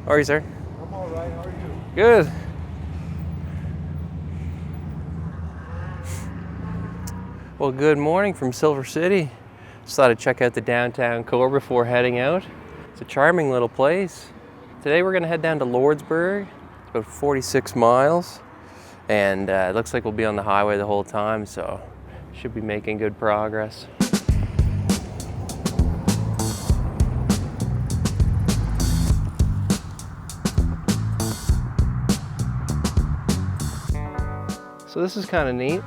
How are you, sir? I'm all right. How are you? Good. Well, good morning from Silver City. Just thought I'd check out the downtown core before heading out. It's a charming little place. Today we're gonna head down to Lordsburg. It's about 46 miles. And it looks like we'll be on the highway the whole time, so should be making good progress. So this is kind of neat.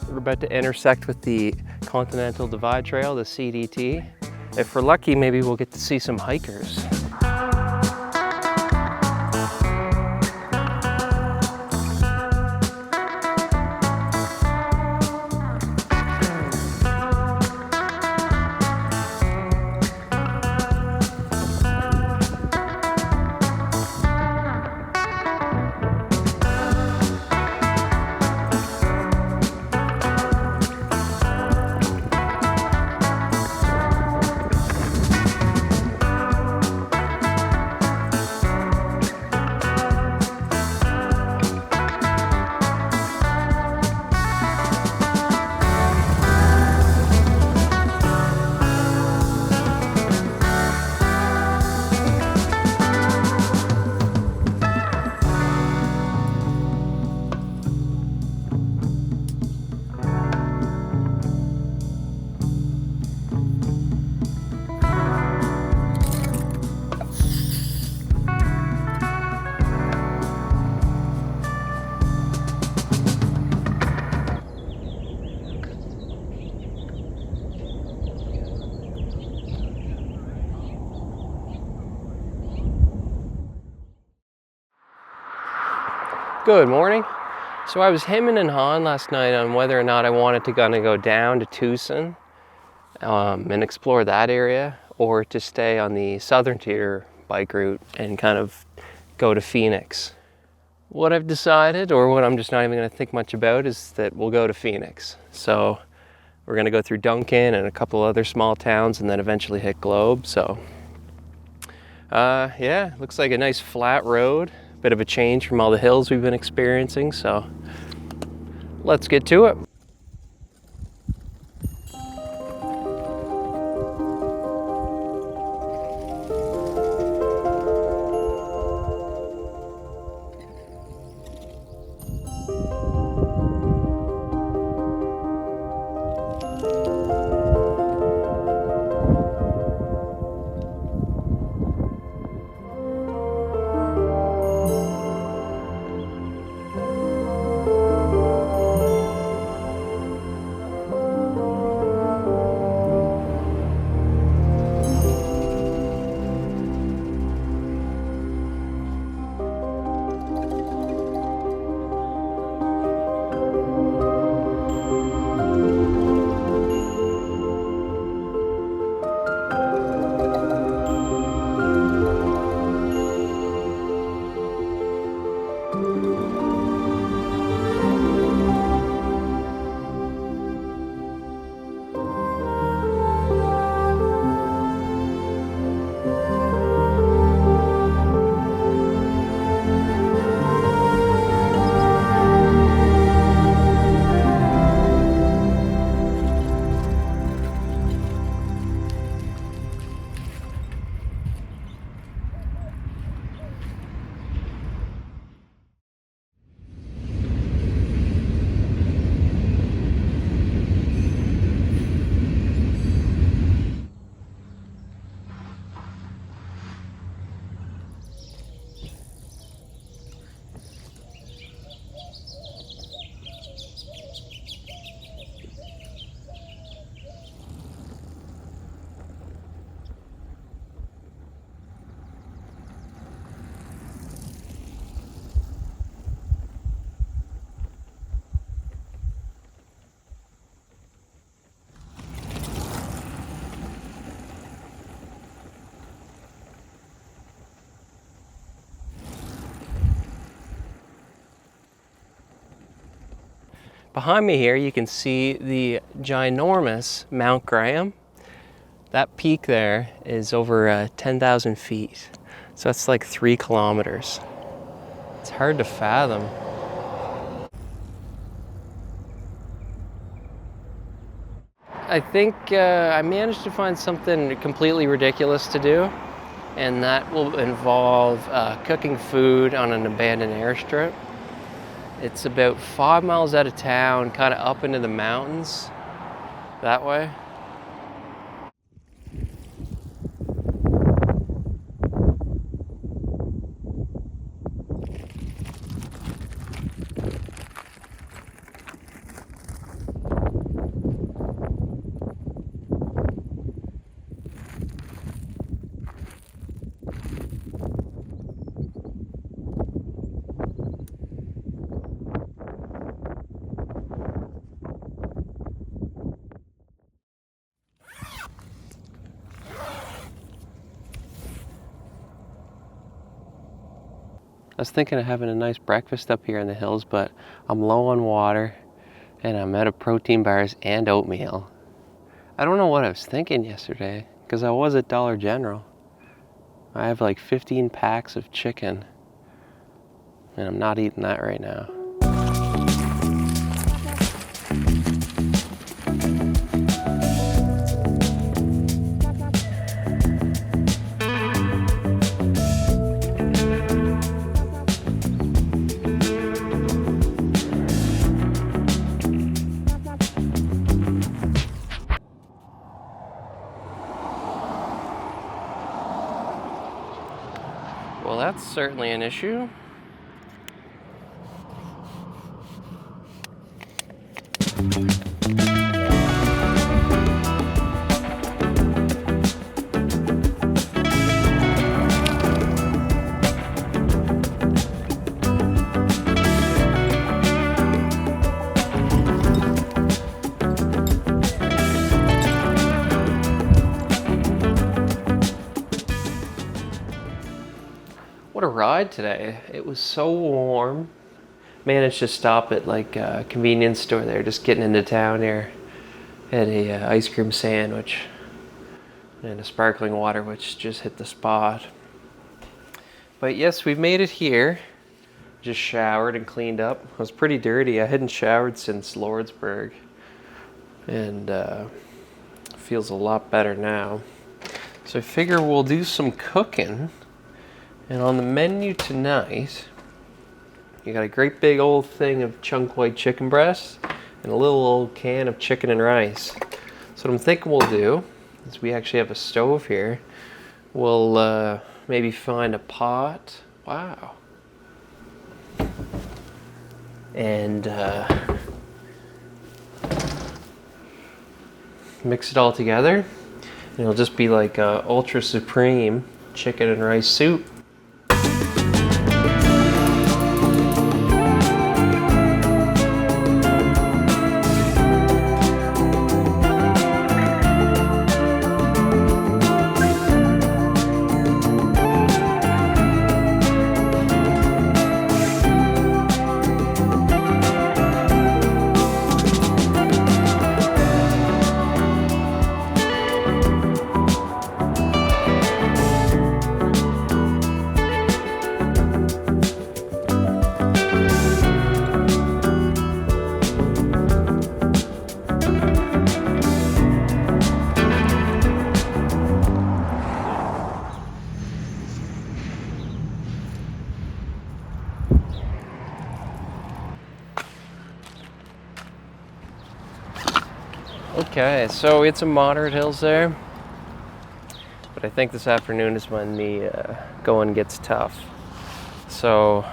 We're about to intersect with the Continental Divide Trail, the CDT. If we're lucky, maybe we'll get to see some hikers. Good morning. So I was hemming and hawing last night on whether or not I wanted to go down to Tucson and explore that area, or to stay on the southern tier bike route and kind of go to Phoenix. What I've decided, or what I'm just not even going to think much about, is that we'll go to Phoenix. So we're going to go through Duncan and a couple other small towns and then eventually hit Globe. So yeah, looks like a nice flat road. Bit of a change from all the hills we've been experiencing, so let's get to it. Behind me here, you can see the ginormous Mount Graham. That peak there is over 10,000 feet. So that's like 3 kilometers. It's hard to fathom. I think I managed to find something completely ridiculous to do, and that will involve cooking food on an abandoned airstrip. It's about 5 miles out of town, kind of up into the mountains that way. I was thinking of having a nice breakfast up here in the hills, but I'm low on water and I'm out of protein bars and oatmeal. I don't know what I was thinking yesterday, because I was at Dollar General. I have like 15 packs of chicken and I'm not eating that right now. Well, that's certainly an issue. What a ride today. It was so warm. Managed to stop at like a convenience store there, just getting into town here. Had a ice cream sandwich and a sparkling water, which just hit the spot. But yes, we've made it here. Just showered and cleaned up. I was pretty dirty. I hadn't showered since Lordsburg, and feels a lot better now. So I figure we'll do some cooking. And on the menu tonight, you got a great big old thing of chunk white chicken breast and a little old can of chicken and rice. So what I'm thinking we'll do is we actually have a stove here. We'll maybe find a pot. Wow. And mix it all together. And it'll just be like ultra supreme chicken and rice soup. Okay, so it's a moderate hills there, but I think this afternoon is when the going gets tough. So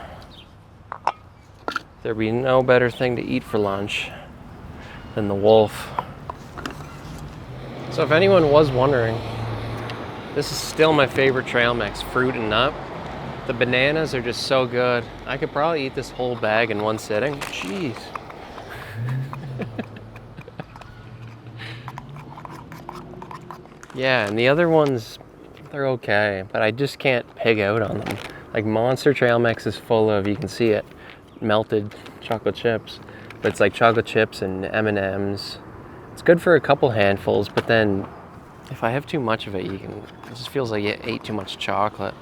there'd be no better thing to eat for lunch than the wolf. So if anyone was wondering, this is still my favorite trail mix, fruit and nut. The bananas are just so good. I could probably eat this whole bag in one sitting. Jeez. Yeah, and the other ones, they're okay, but I just can't pig out on them. Like Monster Trail Mix is full of, you can see it, melted chocolate chips. But it's like chocolate chips and M&Ms. It's good for a couple handfuls, but then If I have too much of it, it just feels like you ate too much chocolate.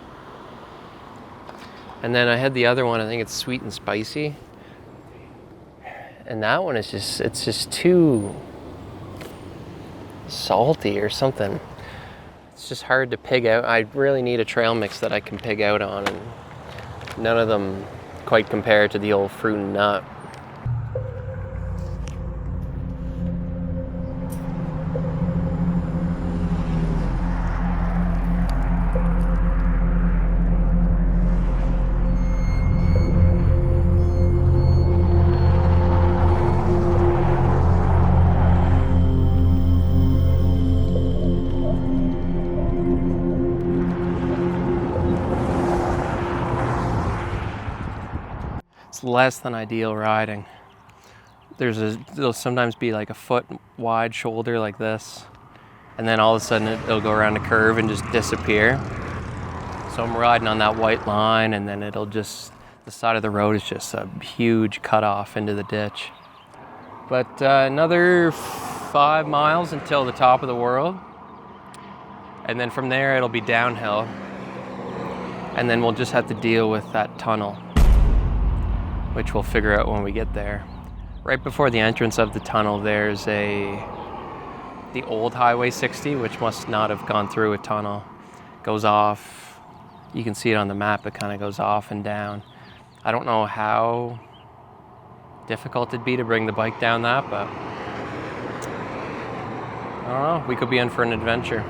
And then I had the other one, I think it's sweet and spicy. And that one is it's just too salty or something. It's just hard to pig out. I really need a trail mix that I can pig out on, and none of them quite compare to the old fruit and nut. It's less than ideal riding. There'll sometimes be like a foot wide shoulder like this, and then all of a sudden it'll go around a curve and just disappear. So I'm riding on that white line, and then the side of the road is just a huge cutoff into the ditch. But another 5 miles until the top of the world, and then from there it'll be downhill, and then we'll just have to deal with that tunnel, which we'll figure out when we get there. Right before the entrance of the tunnel, there's the old Highway 60, which must not have gone through a tunnel. Goes off, you can see it on the map, it kind of goes off and down. I don't know how difficult it'd be to bring the bike down that, but I don't know, we could be in for an adventure.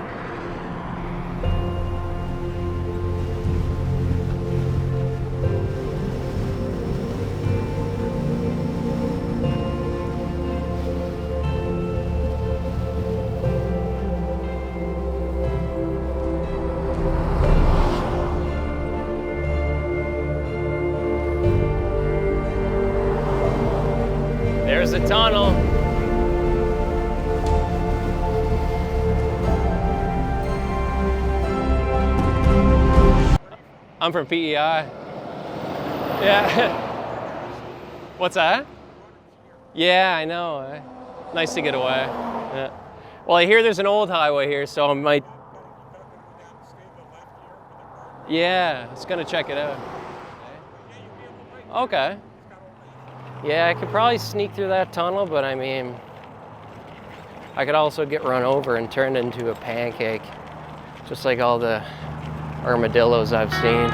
There's a tunnel. I'm from PEI. Yeah. What's that? Yeah, I know. Nice to get away. Yeah. Well, I hear there's an old highway here, so I might. Yeah, I was gonna check it out. Okay. Yeah, I could probably sneak through that tunnel, but I mean, I could also get run over and turned into a pancake, just like all the armadillos I've seen.